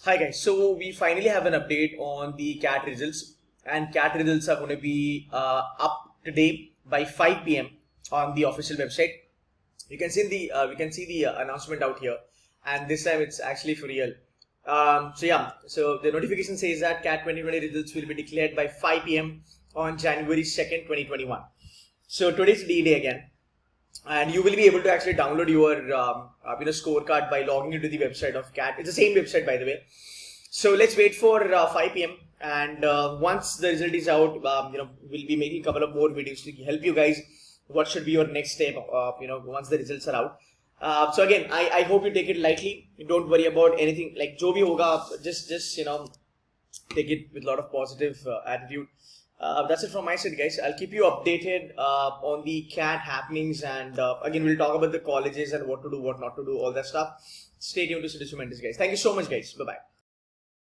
Hi guys, so we finally have an update on the CAT results, and CAT results are going to be up today by 5 p.m. on the official website. You can see the announcement out here, and this time it's actually for real. So the notification says that CAT 2020 results will be declared by 5 p.m. on January 2nd, 2021. So today's D-Day again, and you will be able to actually download your scorecard by logging into the website of CAT. It's the same website, by the way. So let's wait for 5 p.m. and once the result is out, we'll be making a couple of more videos to help you guys. What should be your next step? Once the results are out. So again, I hope you take it lightly. Don't worry about anything. Like jo bhi hoga, just take it with a lot of positive attitude. That's it from my side, guys. I'll keep you updated on the CAT happenings, and again, we'll talk about the colleges and what to do, what not to do, all that stuff. Stay tuned to Studies Mentis, guys. Thank you so much, guys. Bye-bye.